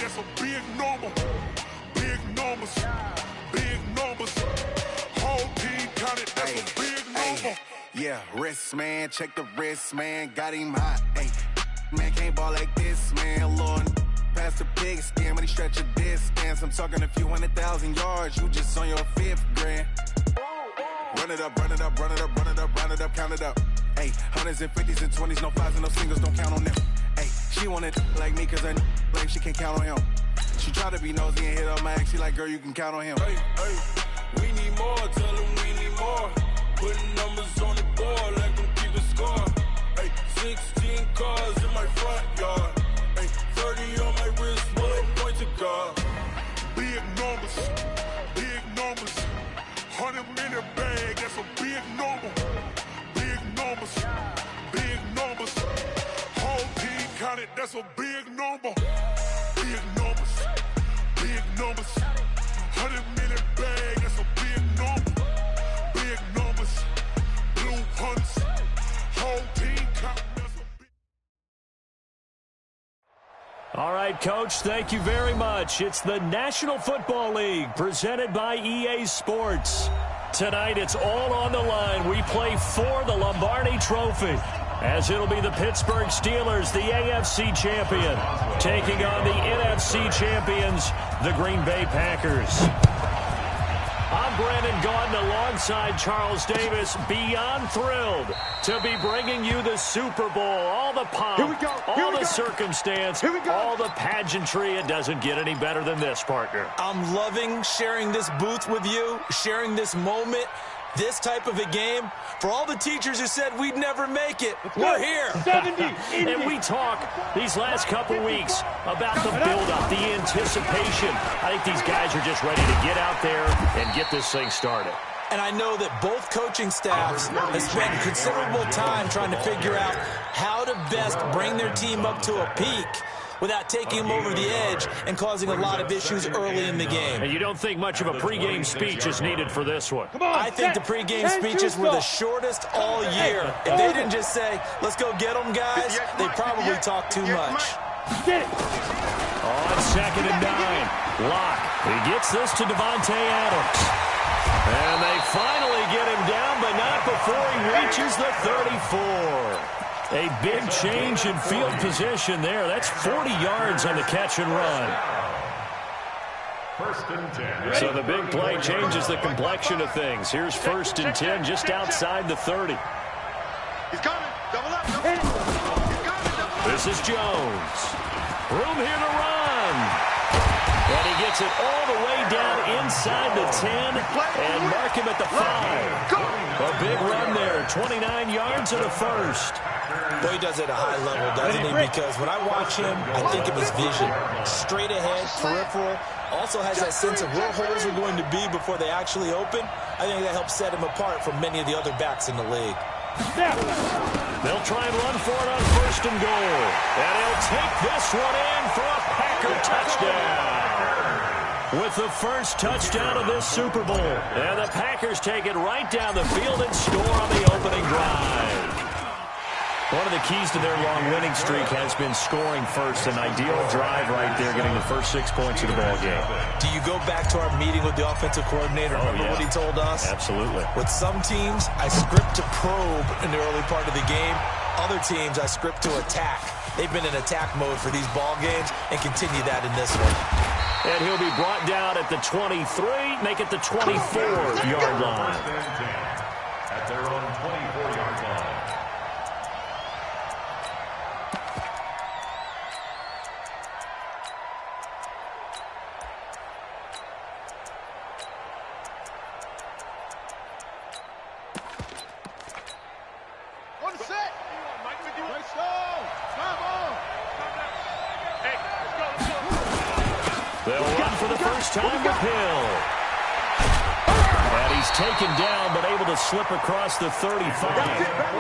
that's a big number. Big numbers, big numbers. Whole team counted, that's a big number. Yeah, wrist, man, check the wrist, man, got him hot. Ay, man, can't ball like this, man, Lord. Past the pigskin when he stretch a distance. I'm talking a few 100,000 yards, you just on your 5th grand. Run it up, run it up, run it up, run it up, run it up, count it up. Ay, hundreds and 50s and 20s, no 5s and no singles, don't count on them. Ay, she wanted like me cause her like she can't count on him. She try to be nosy and hit up my ex, she like, girl, you can count on him. Hey, hey, we need more, tell them we need more. Putting numbers on the board, let them keep a score. Hey, 16 cars in my front yard. Hey, 30 on my wrist, bullet point to God. Big numbers, big numbers. 100-minute bag, that's a big number. Big numbers, big numbers. Whole team counted, that's a big number. Big numbers, big numbers. 100-minute bag, that's a big number. Big numbers, blue hunts. Whole team counted, that's a big. All right, Coach, thank you very much. It's the National Football League presented by EA Sports. Tonight, it's all on the line. We play for the Lombardi Trophy, as it'll be the Pittsburgh Steelers, the AFC champion, taking on the NFC champions, the Green Bay Packers. I'm Brandon Gaudin alongside Charles Davis, beyond thrilled to be bringing you the Super Bowl. All the pomp, all the circumstance, all the pageantry. It doesn't get any better than this, partner. I'm loving sharing this booth with you, sharing this moment, this type of a game. For all the teachers who said we'd never make it, we're here. 70. And we talk these last couple weeks about the build-up, the anticipation. I think these guys are just ready to get out there and get this thing started. And I know that both coaching staffs have spent considerable time trying to figure out how to best bring their team up to a peak without taking them over the edge and causing a lot of issues early in the game. And you don't think much of a pregame speech is needed for this one? I think the pregame speeches were the shortest all year. If they didn't just say, let's go get them, guys, they probably talked too much. On 2nd and 9, Locke. He gets this to Devontae Adams. And they finally get him down, but not before he reaches the 34. A big change in field position there. That's 40 yards on the catch and run. 1st and 10. So the big play changes the complexion of things. Here's 1st and 10 just outside the 30. He's coming. Double up. This is Jones. Room here to run. And he gets it all the way down inside the 10 and mark him at the 5. A big run there, 29 yards and a 1st. Boy, he does it at a high level, doesn't he? Because when I watch him, I think of his vision. Straight ahead, peripheral. Also has that sense of where holes are going to be before they actually open. I think that helps set him apart from many of the other backs in the league. They'll try and run for it on 1st and goal. And he'll take this one in for a Packer touchdown. With the first touchdown of this Super Bowl. And the Packers take it right down the field and score on the opening drive. One of the keys to their long winning streak has been scoring first. An ideal drive right there, getting the first 6 points of the ball game. Do you go back to our meeting with the offensive coordinator? Remember what he told us? Absolutely. With some teams, I script to probe in the early part of the game. Other teams, I script to attack. They've been in attack mode for these ball games and continue that in this one. And he'll be brought down at the 23, make it the 24-yard line. At their own 24-yard line. They'll run for the first time with Hill. And he's taken down, but able to slip across the 35.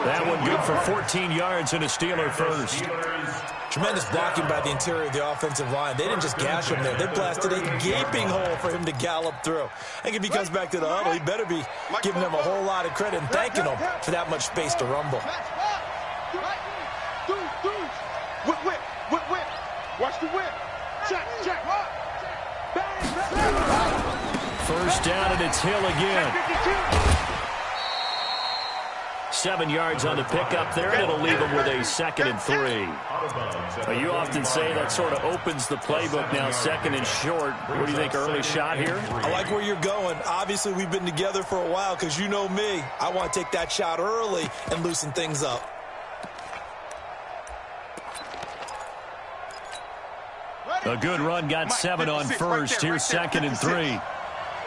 That one good for 14 yards and a Steeler first. Tremendous blocking by the interior of the offensive line. They didn't just gash him there. They blasted a gaping hole for him to gallop through. I think if he comes back to the huddle, he better be giving them a whole lot of credit and thanking them for that much space to rumble. Whip. Watch the whip. Check. First down, and it's Hill again. 7 yards on the pickup there, and it'll leave him with a 2nd and 3. Well, you often say that sort of opens the playbook now, 2nd and short. What do you think, early shot here? I like where you're going. Obviously, we've been together for a while because you know me. I want to take that shot early and loosen things up. A good run, got 7 on first. Here's 2nd and 3.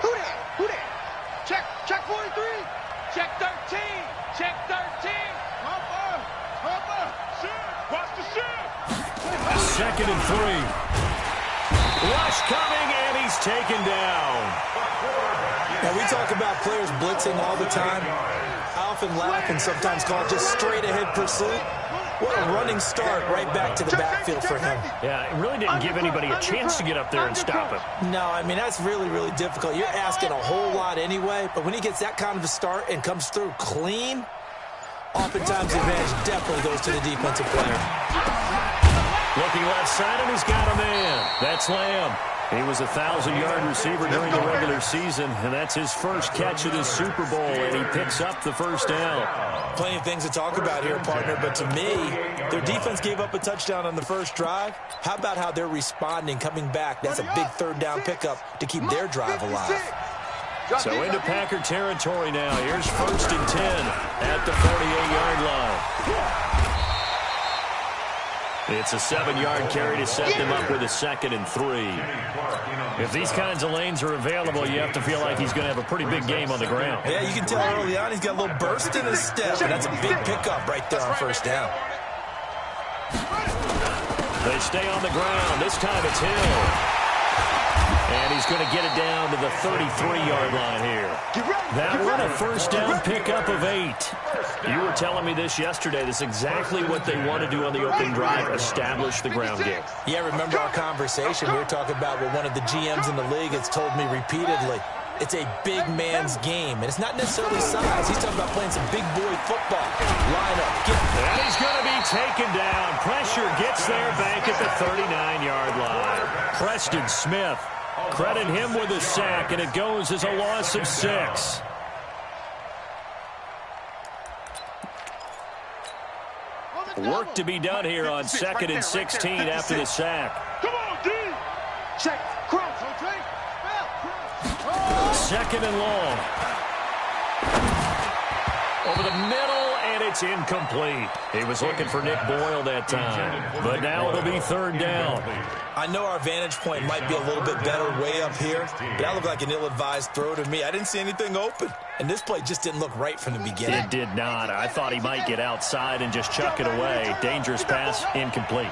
Who that? Check 43. Check 13. Check 13. Watch the shoot. 2nd and 3. Rush coming, and he's taken down. Now, we talk about players blitzing all the time. I often laugh and sometimes call it just straight-ahead pursuit. What a running start right back to the backfield for him. Yeah, it really didn't give anybody a chance to get up there and stop him. No, I mean, that's really, really difficult. You're asking a whole lot anyway, but when he gets that kind of a start and comes through clean, oftentimes the advantage definitely goes to the defensive player. Looking left side, and he's got a man. That's Lamb. He was a 1,000-yard receiver during the regular season, and that's his first catch of the Super Bowl, and he picks up the first down. Plenty of things to talk about here, partner, but to me, their defense gave up a touchdown on the first drive. How about how they're responding, coming back? That's a big third down pickup to keep their drive alive. So into Packer territory now. Here's 1st and 10 at the 48-yard line. It's a 7-yard carry to set them up with a 2nd and 3. If these kinds of lanes are available, you have to feel like he's going to have a pretty big game on the ground. Yeah, you can tell early on he's got a little burst in his step, and that's a big pickup right there on first down. They stay on the ground. This time it's Hill. And he's going to get it down to the 33-yard line here. That one, a first down pickup of 8. You were telling me this yesterday. This is exactly what they want to do on the opening drive, establish the ground game. Yeah, remember our conversation. We were talking about what one of the GMs in the league has told me repeatedly. It's a big man's game, and it's not necessarily size. He's talking about playing some big boy football. Line up, get it. And he's going to be taken down. Pressure gets there back at the 39-yard line. Preston Smith. Credit him with a sack, and it goes as a loss of 6. Work to be done here on 2nd and 16 after the sack. Come on, D. Check. Cross. 2nd and long. Over the middle, and it's incomplete. He was looking for Nick Boyle that time, but now it'll be 3rd down. I know our vantage point might be a little bit better way up here, but that looked like an ill-advised throw to me. I didn't see anything open, and this play just didn't look right from the beginning. It did not. I thought he might get outside and just chuck it away. Dangerous pass, incomplete.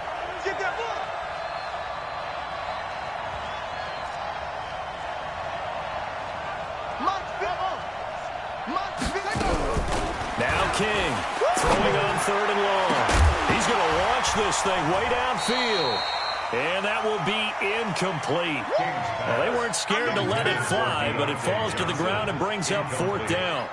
Now King, throwing on 3rd and long. He's going to launch this thing way downfield. And that will be incomplete. Well, they weren't scared to let it fly, but it falls to the ground and brings up 4th down.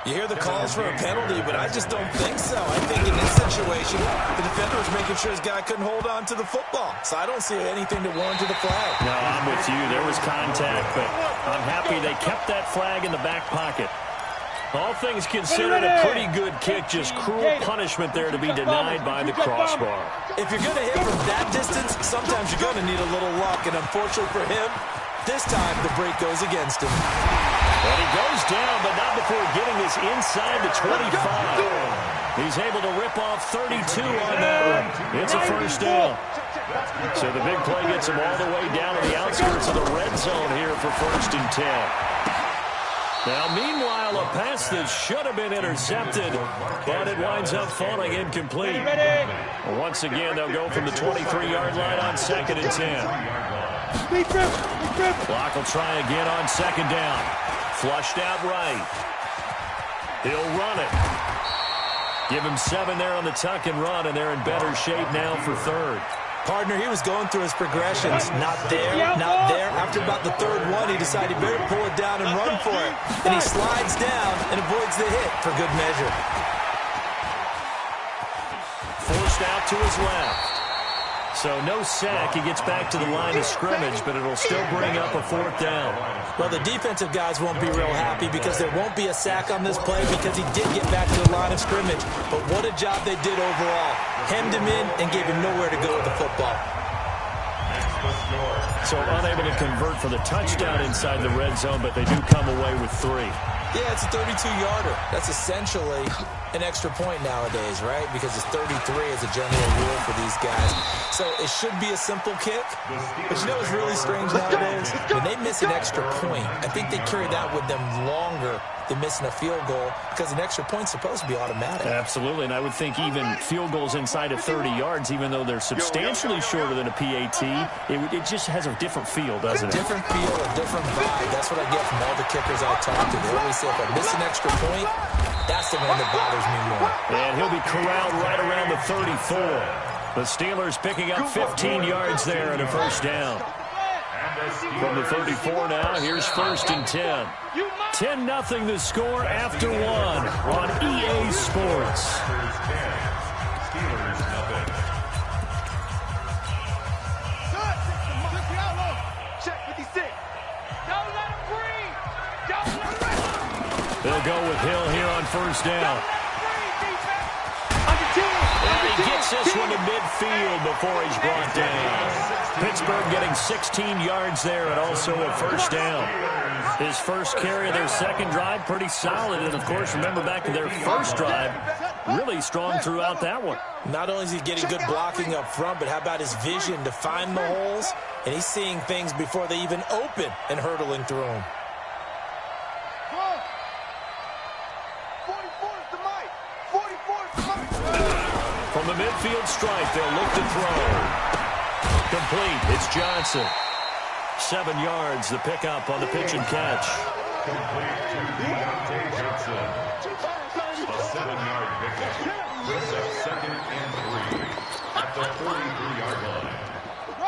You hear the calls for a penalty, but I just don't think so. I think in this situation, the defender was making sure his guy couldn't hold on to the football. So I don't see anything to warrant to the flag. No, I'm with you. There was contact, but I'm happy they kept that flag in the back pocket. All things considered, a pretty good kick. Just cruel punishment there to be denied by the crossbar. If you're going to hit from that distance, sometimes you're going to need a little luck. And unfortunately for him, this time the break goes against him. And he goes down, but not before getting this inside the 25. He's able to rip off 32 on that one. It's a first down. So the big play gets him all the way down to the outskirts of the red zone here for 1st and 10. Now, meanwhile, a pass that should have been intercepted, but it winds up falling incomplete. Once again, they'll go from the 23-yard line on 2nd and 10. Clock will try again on 2nd down. Flushed out right. He'll run it. Give him 7 there on the tuck and run, and they're in better shape now for 3rd. Partner, he was going through his progressions. Not there, not there. After about the 3rd one, he decided he better pull it down and run for it. And he slides down and avoids the hit for good measure. Forced out to his left. So no sack. He gets back to the line of scrimmage, but it'll still bring up a 4th down. Well, the defensive guys won't be real happy because there won't be a sack on this play because he did get back to the line of scrimmage. But what a job they did overall. Hemmed him in and gave him nowhere to go with the football. So unable to convert for the touchdown inside the red zone, but they do come away with 3. Yeah, it's a 32-yarder. That's essentially an extra point nowadays, right? Because it's 33 as a general rule for these guys. So it should be a simple kick. But you know what's really strange nowadays? When they miss an extra point, I think they carry that with them longer than missing a field goal because an extra point's supposed to be automatic. Absolutely, and I would think even field goals inside of 30 yards, even though they're substantially shorter than a PAT, it just has a different feel, doesn't it? Different feel, a different vibe. That's what I get from all the kickers I talk to. They always say if I miss an extra point, that's the one that bothers me more. And he'll be corralled right around the 34. The Steelers picking up 15 yards there and a 1st down. From the 34 now, here's 1st and 10. 10-0 the score after 1 on EA Sports. Check 56. Don't let him breathe. Don't let him breathe. They'll go with Hill here on 1st down. And he gets this one to midfield before he's brought down. Pittsburgh getting 16 yards there and also a 1st down. His first carry of their second drive, pretty solid. And, of course, remember back to their first drive, really strong throughout that one. Not only is he getting good blocking up front, but how about his vision to find the holes? And he's seeing things before they even open and hurdling through them. 44 is the mic. 44 is the mic. From the midfield stripe, they'll look to throw. Complete. It's Johnson. 7 yards, the pickup on the pitch and catch. Complete to Deontay Johnson. A 7-yard pickup. Brings up 2nd and 3 at the 43-yard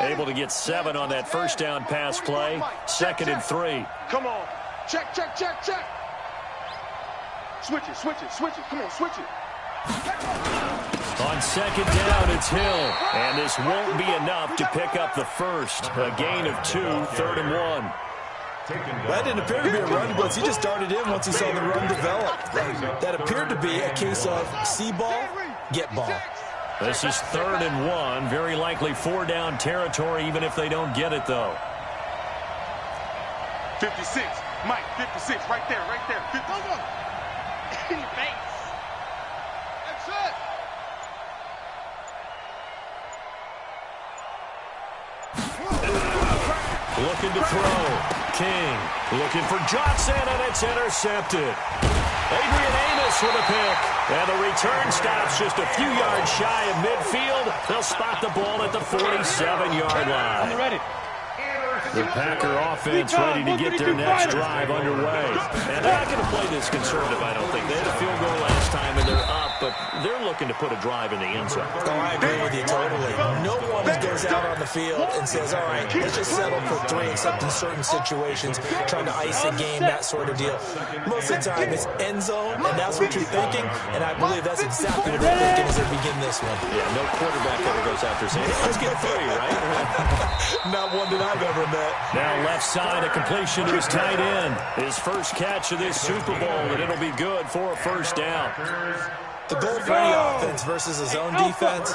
line. Able to get 7 on that 1st down pass play. 2nd and 3. Come on. Check, check, check, check. Switch it, switch it, switch it. Come on, switch it. On 2nd down, it's Hill. And this won't be enough to pick up the 1st. A gain of 2, 3rd and 1. That didn't appear to be a run blitz. He just started in once he saw the run develop. That appeared to be a case of see ball, get ball. This is 3rd and 1. Very likely 4-down territory, even if they don't get it, though. 56. Mike, 56. Right there, right there. 56. In your face. That's it. Looking to throw. King looking for Johnson, and it's intercepted. Adrian Amos with a pick. And the return stops just a few yards shy of midfield. They'll spot the ball at the 47-yard line. Ready. The Packer offense ready to get their next drive underway. And they're not going to play this conservative, I don't think. They had a field goal last time, and they're up, but they're looking to put a drive in the end zone. Oh, I agree with you totally. No one goes out on the field and says, all right, let's just settle for 3, except in certain situations, trying to ice a game, that sort of deal. Most of the time, it's end zone, and that's what you're thinking, and I believe that's exactly what they're thinking as they begin this one. Yeah, no quarterback ever goes out there saying, hey, let's get 3, right? Not one that I've ever met. Now left side, a completion to his tight end. His first catch of this Super Bowl, and it'll be good for a 1st down. The goal for any offense versus his own defense,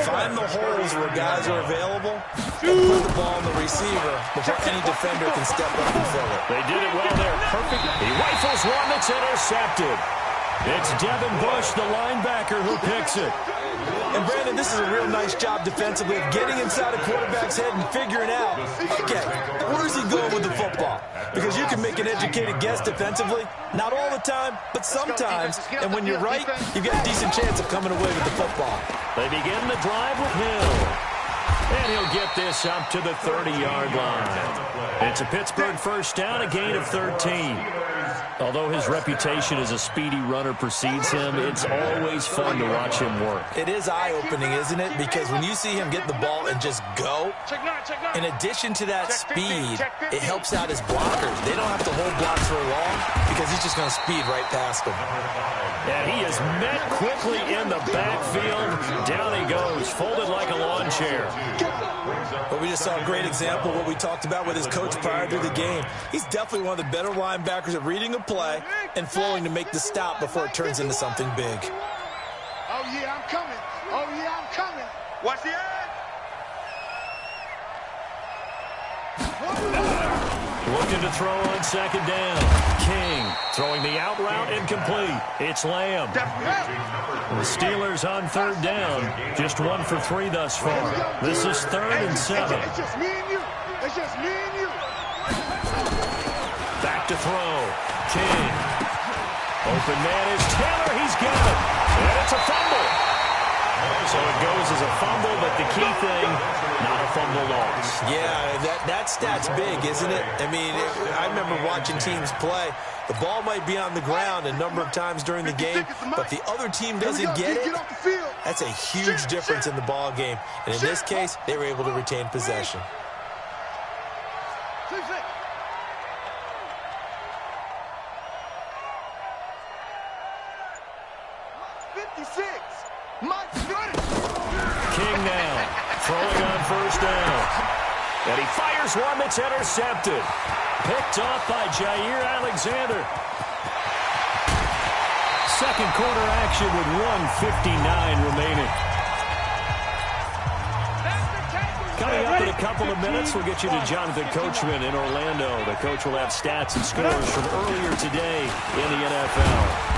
find the holes where guys are available and put the ball on the receiver before any defender can step up and fill it. They did it well there. Perfect. He rifles one that's intercepted. It's Devin Bush, the linebacker, who picks it. And, Brandon, this is a real nice job defensively of getting inside a quarterback's head and figuring out, okay, where's he going with the football? Because you can make an educated guess defensively, not all the time, but sometimes. And when you're right, you've got a decent chance of coming away with the football. They begin the drive with Hill. And he'll get this up to the 30-yard line. It's a Pittsburgh 1st down, a gain of 13. Although his reputation as a speedy runner precedes him, it's always fun to watch him work. It is eye-opening, isn't it? Because when you see him get the ball and just go, in addition to that speed, it helps out his blockers. They don't have to hold blocks for long because he's just going to speed right past them. And he is met quickly in the backfield. Down he goes, folded like a lawn chair. But we just saw a great example of what we talked about with his coach prior to the game. He's definitely one of the better linebackers at reading a play and flowing to make the stop before it turns into something big. Oh, yeah, I'm coming. Oh, yeah, I'm coming. Watch the edge. Looking to throw on second down. King throwing the out route incomplete. It's Lamb. The Steelers on third down. Just 1 for 3 thus far. This is 3rd and 7. It's just me and you. It's just me and you. Back to throw. King. Open man is Taylor. He's got it. And it's a fumble. So it goes as a fumble, but the key thing, not a fumble loss. Yeah, that stat's big, isn't it? I mean, I remember watching teams play. The ball might be on the ground a number of times during the game, but the other team doesn't get it. That's a huge difference in the ball game. And in this case, they were able to retain possession. 56. Mike, King now, throwing on first down. And he fires one that's intercepted. Picked off by Jair Alexander. Second quarter action with 1:59 remaining. Coming up in a couple of minutes, we'll get you to Jonathan Coachman in Orlando. The coach will have stats and scores from earlier today in the NFL.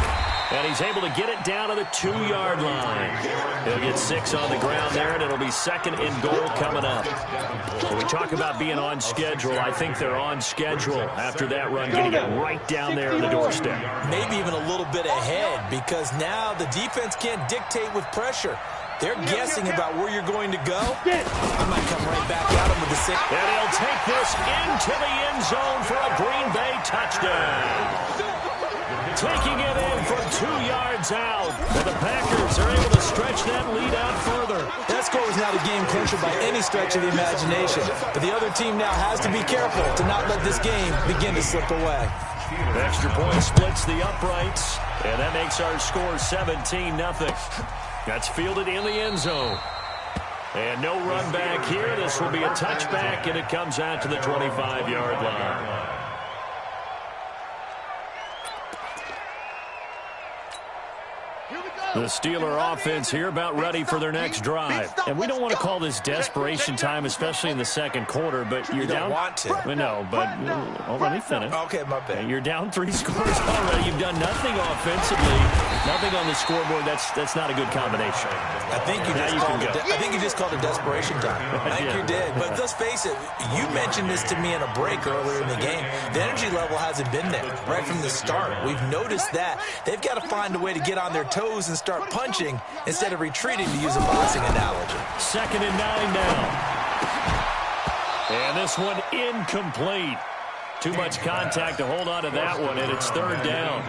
And he's able to get it down to the 2-yard line. He'll get 6 on the ground there, and it'll be 2nd and goal coming up. When we talk about being on schedule, I think they're on schedule after that run, getting it right down there on the doorstep. Maybe even a little bit ahead, because now the defense can't dictate with pressure. They're guessing about where you're going to go. I might come right back at him with the 6. And he'll take this into the end zone for a Green Bay touchdown. Taking it in from 2 yards out. And the Packers are able to stretch that lead out further. That score is not a game clincher by any stretch of the imagination. But the other team now has to be careful to not let this game begin to slip away. The extra point splits the uprights. And that makes our score 17-0. That's fielded in the end zone. And no run back here. This will be a touchback, and it comes out to the 25-yard line. The Steeler offense here about ready for their next drive. And we don't want to call this desperation time, especially in the second quarter, but you're down. You don't want to. We know, but let me finish. Okay, my bad. You're down 3 scores already. You've done nothing offensively, nothing on the scoreboard. That's not a good combination. I think you just called it desperation time. I think you did. But let's face it, you mentioned this to me in a break earlier in the game. The energy level hasn't been there right from the start. We've noticed that. They've got to find a way to get on their toes and start punching instead of retreating, to use a boxing analogy. 2nd and 9 now. And this one incomplete. Too much contact to hold on to that one, and it's 3rd down.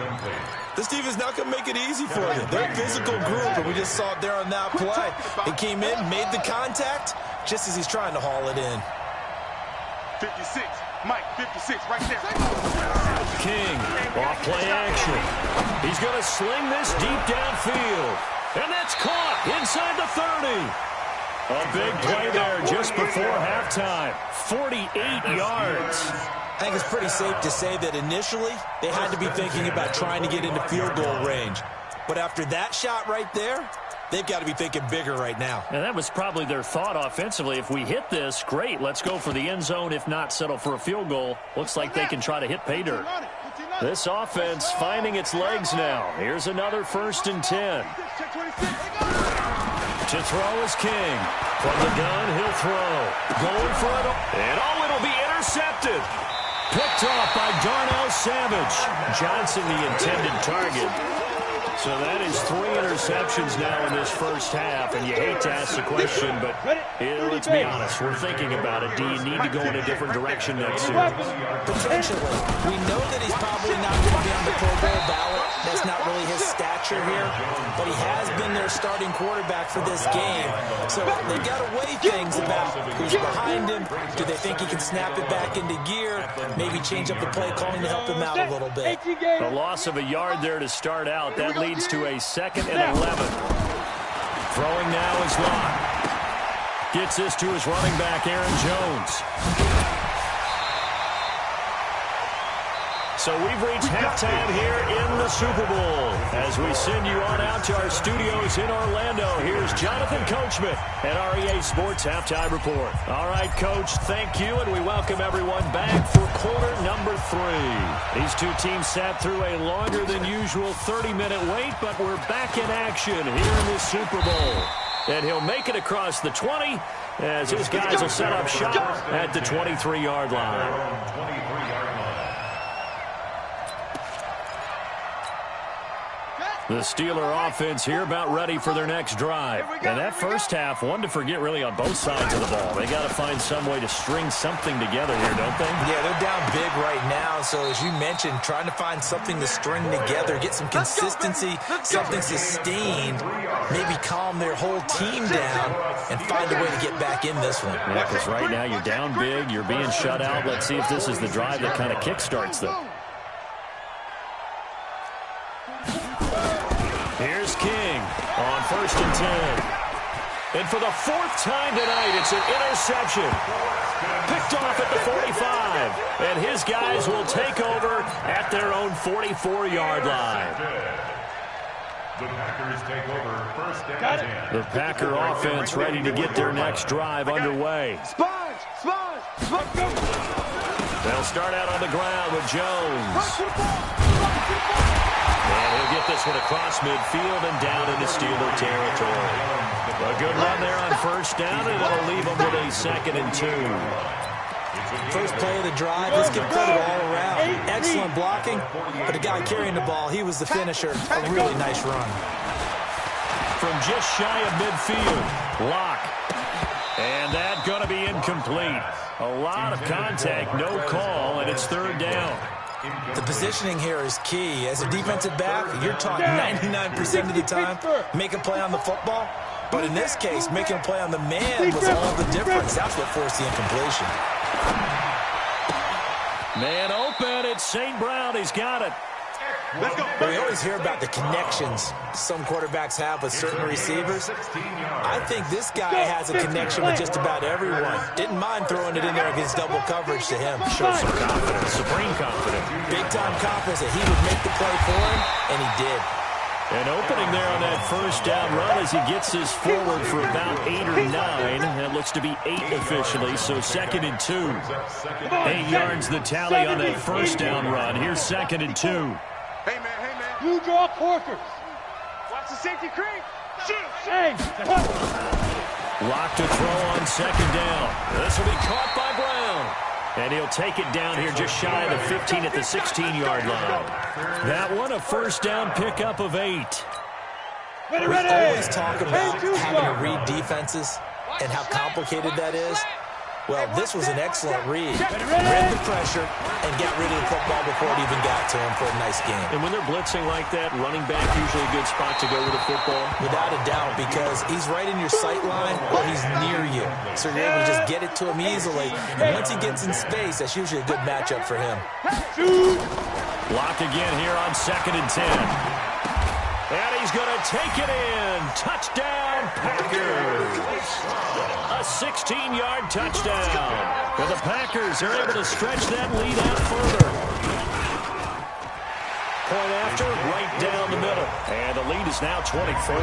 This team is not going to make it easy for you. They're a physical group, and we just saw it there on that play. He came in, made the contact, just as he's trying to haul it in. 56. Mike, 56, right there. King, off play action. He's going to sling this deep downfield. And that's caught inside the 30. A big play there just before halftime. 48 yards. I think it's pretty safe to say that initially they had to be thinking about trying to get into field goal range. But after that shot right there, they've got to be thinking bigger right now. And that was probably their thought offensively. If we hit this, great, let's go for the end zone. If not, settle for a field goal. Looks like they can try to hit pay dirt. This offense finding its legs now. Here's another 1st and 10. To throw is King. From the gun, he'll throw. Going for it. And it'll be intercepted. Picked off by Darnell Savage. Johnson, the intended target. So that is 3 interceptions now in this first half, and you hate to ask the question, but let's be honest, we're thinking about it. Do you need to go in a different direction next year? Potentially. We know that he's probably not going to be on the Pro Bowl ballot. That's not really his stature here, but he has been their starting quarterback for this game. So they've got to weigh things about who's behind him. Do they think he can snap it back into gear? Maybe change up the play calling to help him out a little bit. A loss of a yard there to start out. That leads to a 2nd and 11. Throwing now is Locke. Gets this to his running back, Aaron Jones. So we've reached halftime here in the Super Bowl. As we send you on out to our studios in Orlando, here's Jonathan Coachman at our EA Sports Halftime Report. All right, Coach, thank you, and we welcome everyone back for quarter number 3. These two teams sat through a longer than usual 30-minute wait, but we're back in action here in the Super Bowl. And he'll make it across the 20 as his guys will set up shop at the 23-yard line. The Steeler offense here about ready for their next drive. And that first half, one to forget really on both sides of the ball. They got to find some way to string something together here, don't they? Yeah, they're down big right now. So as you mentioned, trying to find something to string together, get some consistency, something sustained, maybe calm their whole team down and find a way to get back in this one. Yeah, because right now you're down big, you're being shut out. Let's see if this is the drive that kind of kickstarts them. Here's King on 1st and 10. And for the 4th time tonight, it's an interception. Picked off at the 45. And his guys will take over at their own 44-yard line. The Packers take over 1st and 10. The Packer offense ready to get their next drive underway. They'll start out on the ground with Jones. And he'll get this one across midfield and down into Steeler territory. A good run there on 1st down, and it'll leave them with a 2nd and 2. First play of the drive, let's give credit all around. Excellent blocking, but the guy carrying the ball, he was the finisher. A really nice run. From just shy of midfield, Locke. And that's going to be incomplete. A lot of contact, no call, and it's 3rd down. The positioning here is key. As a defensive back, you're taught 99% of the time, make a play on the football. But in this case, making a play on the man was all the difference. That's what forced the incompletion. Man open, it's St. Brown. He's got it. We always hear about the connections some quarterbacks have with certain receivers. I think this guy has a connection with just about everyone. Didn't mind throwing it in there against double coverage to him. Shows some confidence, supreme confidence. Big-time confidence that he would make the play for him, and he did. An opening there on that 1st down run as he gets this forward for about 8 or 9. That looks to be 8 officially, so 2nd and 2. 8 yards the tally on that 1st down run. Here's 2nd and 2. Hey, man. You draw quarters. Watch the safety creep. Shoot. Hey. Locked to throw on 2nd down. This will be caught by Brown. And he'll take it down here just shy of the 15 at the 16-yard line. That one, a 1st down pickup of 8. We always talk about having to read defenses and how complicated that is. Well, this was an excellent read. Read the pressure and got rid of the football before it even got to him for a nice game. And when they're blitzing like that, running back usually a good spot to go with the football? Without a doubt, because he's right in your sight line or he's near you. So you're able to just get it to him easily. And once he gets in space, that's usually a good matchup for him. Locked again here on 2nd and 10. And he's going to take it in. Touchdown, Packers. A 16-yard touchdown. And the Packers are able to stretch that lead out further. Point after, right down the middle. And the lead is now 24.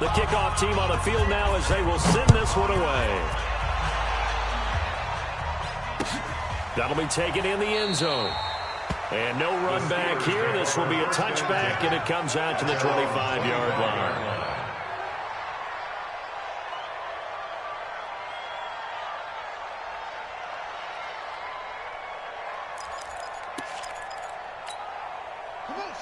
The kickoff team on the field now as they will send this one away. That'll be taken in the end zone. And no run back here. This will be a touchback, and it comes out to the 25-yard line.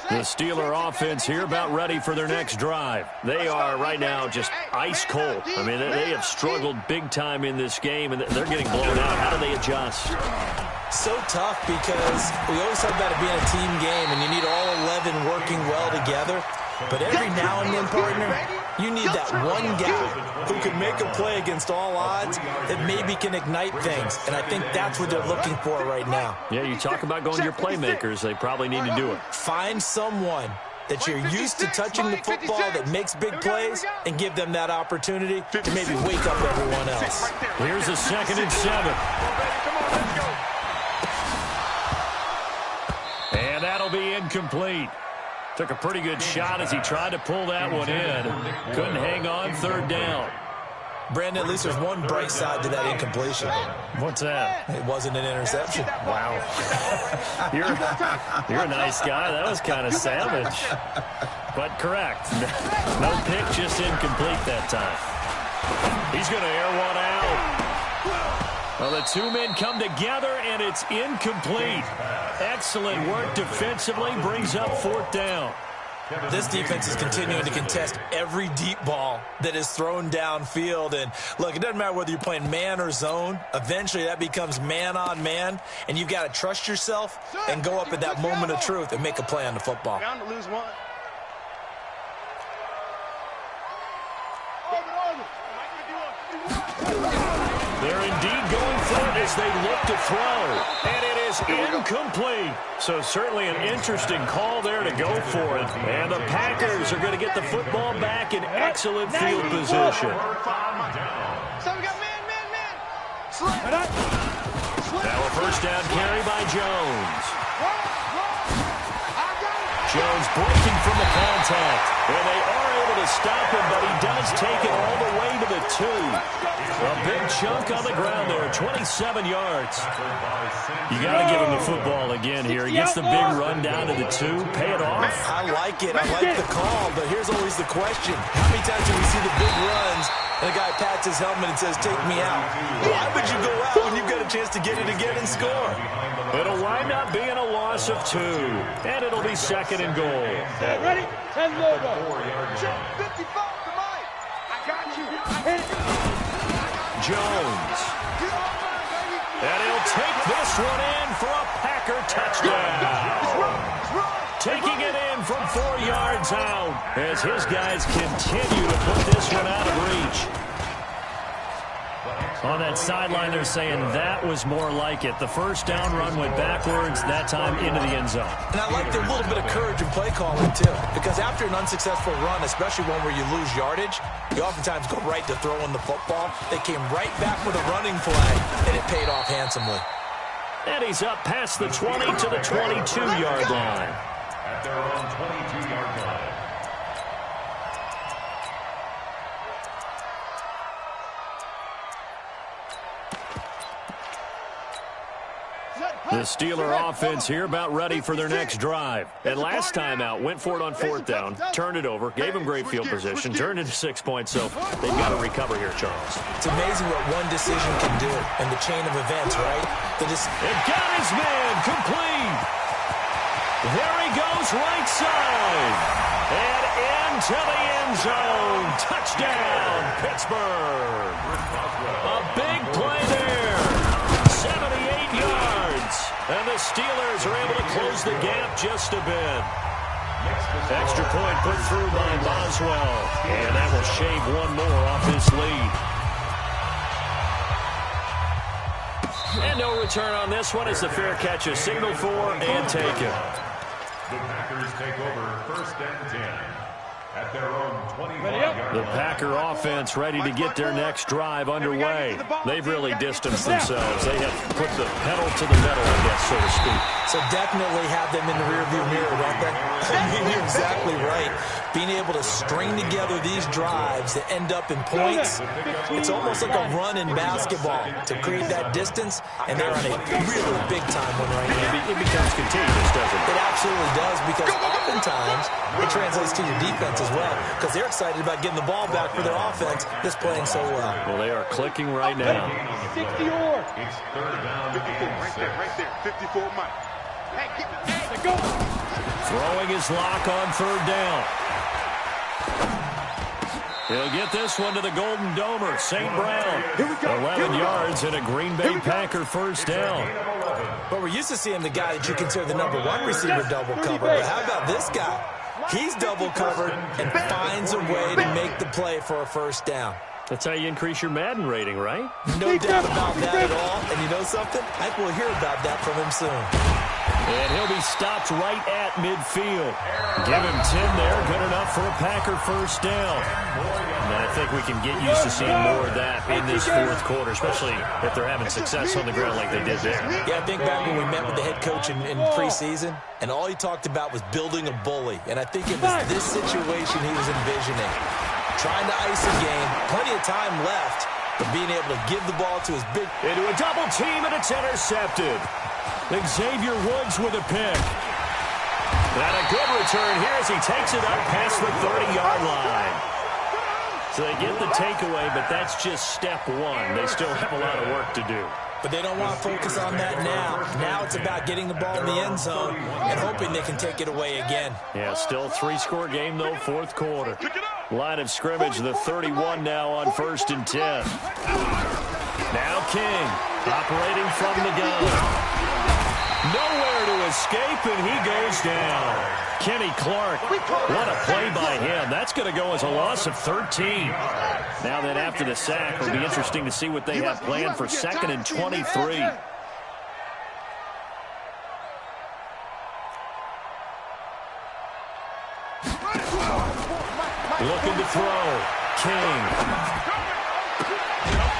The Steeler offense here about ready for their next drive. They are right now just ice cold. I mean, they have struggled big time in this game, and they're getting blown out. How do they adjust? So tough because we always talk about it being a team game, and you need all 11 working well together. But every now and then, partner, you need that one guy who can make a play against all odds that maybe can ignite things. And I think that's what they're looking for right now. Yeah, you talk about going to your playmakers. They probably need to do it. Find someone that you're used to touching the football that makes big plays and give them that opportunity to maybe wake up everyone else. Here's a 2nd and 7. And that'll be incomplete. Took a pretty good shot as he tried to pull that one in. Couldn't hang on 3rd down. Brandon, at least there's one bright side to that incompletion. What's that? It wasn't an interception. Wow. You're a nice guy. That was kind of savage. But correct. No pick, just incomplete that time. He's going to air one out. Well, the two men come together, and it's incomplete. Excellent work defensively, brings up 4th down. This defense is continuing to contest every deep ball that is thrown downfield. And, look, it doesn't matter whether you're playing man or zone. Eventually, that becomes man on man, and you've got to trust yourself and go up at that moment of truth and make a play on the football. Down to lose one. They're indeed going for it as they look to throw. And it is incomplete. So certainly an interesting call there to go for it. And the Packers are going to get the football back in excellent field position. So we got man. Now a 1st down carry by Jones. Jones breaking from the contact. And they are able to stop him, but he does take it all the way to the 2. A big chunk on the ground there, 27 yards. You got to give him the football again here. He gets the big run down to the 2. Pay it off. I like it. I like the call, but here's always the question. How many times do we see the big runs and the guy pats his helmet and says, take me out? Why would you go out when you've got a chance to get it again and score? It'll wind up being a loss of 2. And it'll be 2nd and goal. Ready? 10 logo. 55 to Mike. I got you. Hit it. Jones. And he'll take this one in for a Packer touchdown. Taking it in from 4 yards out as his guys continue to put this one out of reach. On that sideline, they're saying that was more like it. The 1st down run went backwards, that time into the end zone. And I like a little bit of courage in play calling, too. Because after an unsuccessful run, especially one where you lose yardage, you oftentimes go right to throwing the football. They came right back with a running flag, and it paid off handsomely. And he's up past the 20 to the 22-yard line. At their own 22-yard line. The Steeler offense here about ready for their next drive. And last time out, went for it on 4th down, turned it over, gave them great field position, turned into 6 points, so they've got to recover here, Charles. It's amazing what one decision can do in the chain of events, right? It got his man complete. There he goes right side. And into the end zone. Touchdown, Pittsburgh. A big play there. 78 yards. And the Steelers are able to close the gap just a bit. Extra point put through by Boswell. And that will shave one more off this lead. And no return on this one as the fair catch is signaled for and taken. The Packers take over 1st and 10 at their own 25-yard line. The Packer offense ready to get their next drive underway. They've really distanced themselves. They have put the pedal to the metal, I guess, so to speak. So definitely have them in the rearview mirror, don't they? I mean, you're exactly right. Being able to string together these drives that end up in points, it's almost like a run in basketball to create that distance, and they're on a really big-time one right now. It becomes contagious, doesn't it? It absolutely does, because oftentimes it translates to your defense as well, because they're excited about getting the ball back for their offense that's playing so well. Well, they are clicking right now. 60 or. It's 3rd down 54, and 6. right there. 54, Mike. Hey, go. Throwing his lock on third down. He'll get this one to the Golden Domer, St. Brown. 11 yards and a Green Bay Packer first down. But we're used to seeing the guy that you consider the #1 receiver double cover. But how about this guy? He's double covered and finds a way to make the play for a first down. That's how you increase your Madden rating, right? No doubt about that at all. And you know something? I think we'll hear about that from him soon. And he'll be stopped right at midfield. Give him 10 there. Good enough for a Packer first down. And I think we can get used to seeing more of that in this fourth quarter, especially if they're having success on the ground like they did there. Yeah, I think back when we met with the head coach in preseason, and all he talked about was building a bully. And I think it was this situation he was envisioning. Trying to ice a game, plenty of time left, but being able to give the ball to his big... Into a double team, and it's intercepted. Xavier Woods with a pick. And a good return here as he takes it up past the 30-yard line. So they get the takeaway, but that's just step one. They still have a lot of work to do. But they don't want to focus on that now. Now it's about getting the ball in the end zone and hoping they can take it away again. Yeah, still three-score game, though, fourth quarter. Line of scrimmage, the 31 now on 1st and 10. Now King, operating from the gun. Nowhere to escape, and he goes down. Kenny Clark, what a play by him. That's going to go as a loss of 13. Now that after the sack, it'll be interesting to see what they have planned for 2nd and 23. Looking to throw. King.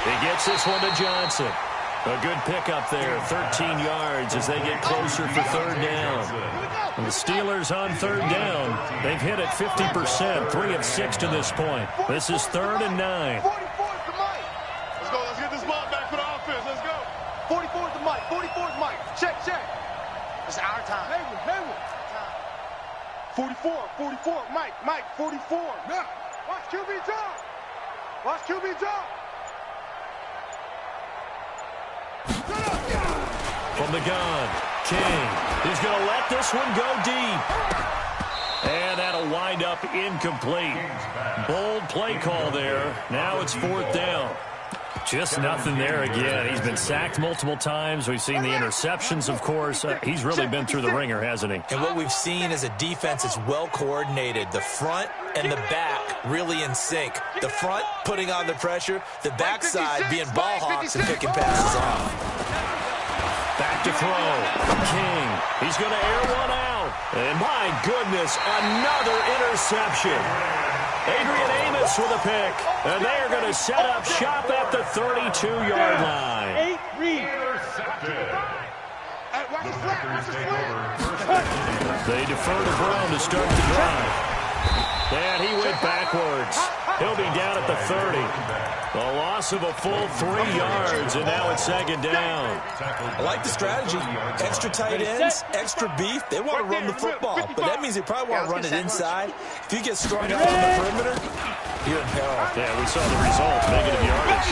He gets this one to Johnson. A good pickup there, 13 yards as they get closer for third down. And the Steelers on third down, they've hit it 50%, 3 of 6 to this point. This is 3rd and 9. 44 Let's go, let's get this ball back for the offense, let's go. 44 to Mike, 44 to Mike. Check. It's our time. Hayward. 44, Mike, 44. Now, watch QB drop. From the gun, King. He's going to let this one go deep. And that'll wind up incomplete. Bold play call there. Now it's 4th down. Just nothing there again. He's been sacked multiple times. We've seen the interceptions, of course. He's really been through the ringer, hasn't he? And what we've seen is a defense that's well coordinated. The front and the back really in sync. The front putting on the pressure. The backside being ball hawks and picking passes off. Back to throw. King. He's going to air one out. And my goodness, another interception. Adrian Amos with a pick. And they are going to set up shop at the 32-yard line. They defer to Brown to start the drive. And he went backwards. He'll be down at the 30. A loss of a full 3 yards, and now it's 2nd down. I like the strategy. Extra tight ends, extra beef. They want to run the football, but that means they probably want to run it inside. If you get strung out on the perimeter, you're in peril. Yeah, we saw the result, negative yardage.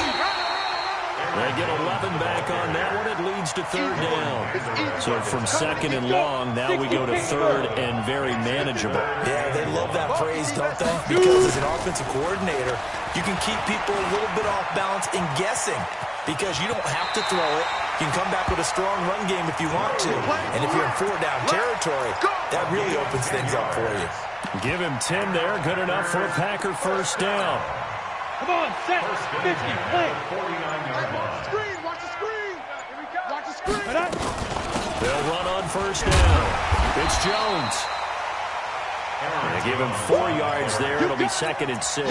They get 11 back on that one. It leads to 3rd down. So from 2nd and long, now we go to 3rd and very manageable. Yeah, they love that phrase, don't they? Because as an offensive coordinator, you can keep people a little bit off balance and guessing because you don't have to throw it. You can come back with a strong run game if you want to. And if you're in 4-down territory, that really opens things up for you. Give him 10 there. Good enough for a Packer first down. Come on, set. 50, play. 49-yard line. Watch the screen. They'll run on first down. It's Jones. They give him 4 yards there. It'll be 2nd and 6.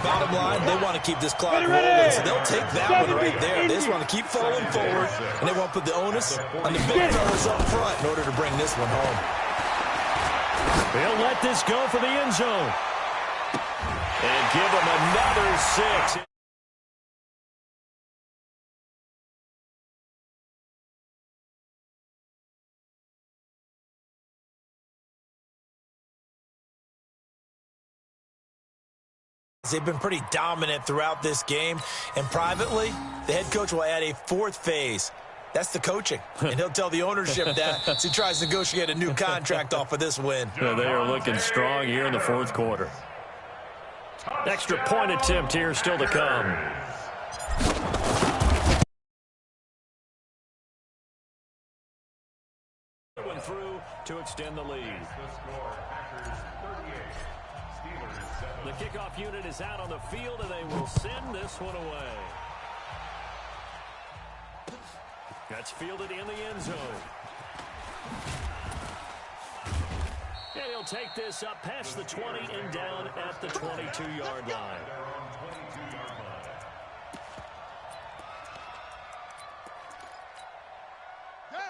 Bottom line, they want to keep this clock rolling, so they'll take that one right there. They just want to keep falling forward, and they want to put the onus on the big fellas up front in order to bring this one home. They'll let this go for the end zone. And give him another 6. They've been pretty dominant throughout this game, and privately, the head coach will add a 4th phase. That's the coaching. And he'll tell the ownership that as he tries to negotiate a new contract off of this win. Yeah, they are looking strong here in the fourth quarter. Extra point attempt here still to come. Through to extend the lead. The kickoff unit is out on the field, and they will send this one away. That's fielded in the end zone. And he'll take this up past the 20 and down at the 22-yard line.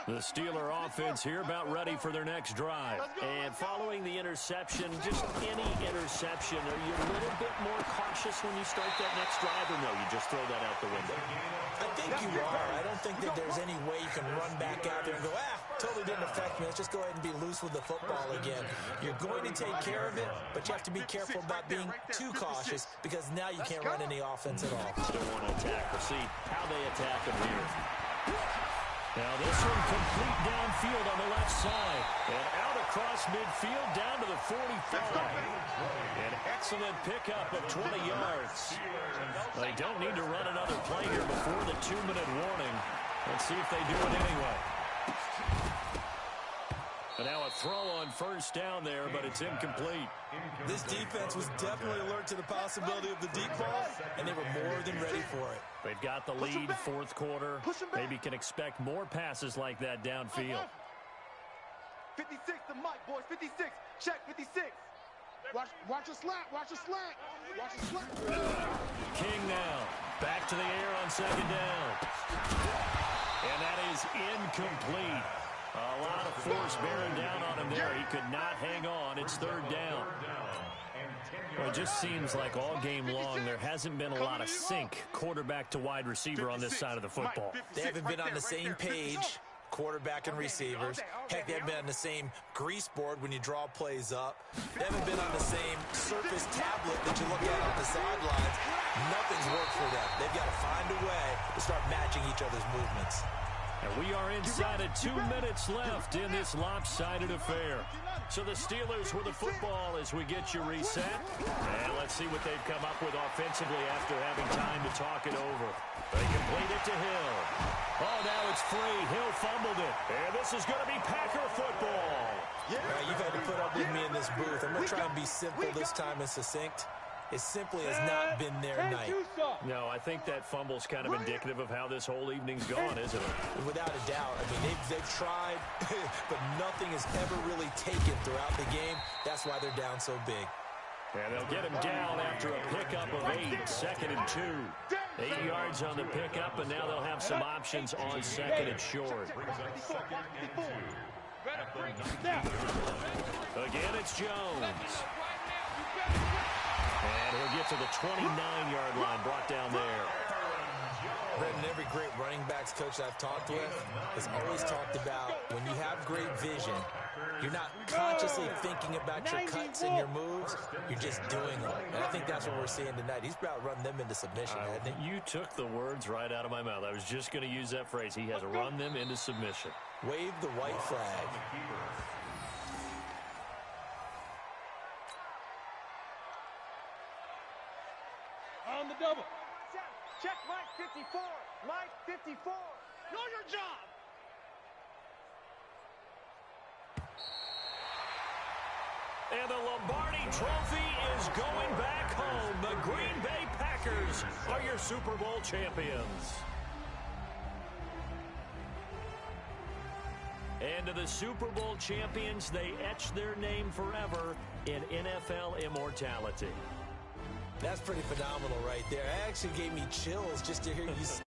The Steeler offense here about ready for their next drive. And following the interception, just any interception, are you a little bit more cautious when you start that next drive, or no, you just throw that out the window? I think you are. I don't think that there's any way you can run back out there and go, totally didn't affect me. Let's just go ahead and be loose with the football again. You're going to take care of it, but you have to be careful about being too cautious because now you can't run any offense at all. Still want to attack. We'll see how they attack them here. Now this one complete downfield on the left side. And out across midfield down to the 45. An excellent pickup of 20 yards. They don't need to run another play here before the 2-minute warning. Let's see if they do it anyway. And now a throw on first down there, but it's incomplete. This defense was definitely alert to the possibility of the deep ball, and they were more than ready for it. They've got the lead, fourth quarter. Maybe can expect more passes like that downfield. 56 to Mike, boys. 56. Check 56. Watch a slant. Watch a slant. Watch a slant. King now. Back to the air on second down. And that is incomplete. A lot of force bearing down on him there. He could not hang on. It's third down. Well, it just seems like all game long there hasn't been a lot of sync quarterback to wide receiver on this side of the football. They haven't been on the same page, quarterback and receivers. Heck, they haven't been on the same grease board when you draw plays up. They haven't been on the same surface tablet that you look at on the sidelines. Nothing's worked for them. They've got to find a way to start matching each other's movements. And we are inside of 2 minutes left in this lopsided affair. So the Steelers with the football as we get you reset. And let's see what they've come up with offensively after having time to talk it over. They complete it to Hill. Oh, now it's free. Hill fumbled it. And this is going to be Packer football. You've had to put up with me in this booth. I'm going to try and be simple this time and succinct. It simply has not been their night. No, I think that fumble's kind of indicative of how this whole evening's gone, isn't it? Without a doubt. I mean, they've tried, but nothing has ever really taken throughout the game. That's why they're down so big. And they'll get him down after a pickup of 8, second and 2. 8 yards on the pickup, and now they'll have some options on second and short. Again, it's Jones. And he'll get to the 29-yard line, brought down there. Brendan, every great running backs coach I've talked with has always talked about when you have great vision, you're not consciously thinking about your cuts and your moves, you're just doing them. And I think that's what we're seeing tonight. He's about run them into submission, hasn't he? You took the words right out of my mouth. I was just going to use that phrase. He has run them into submission. Wave the white flag. On the double. Check Mike 54. Mike 54. Know your job. And the Lombardi Trophy is going back home. The Green Bay Packers are your Super Bowl champions. And to the Super Bowl champions, they etch their name forever in NFL immortality. That's pretty phenomenal right there. It actually gave me chills just to hear you say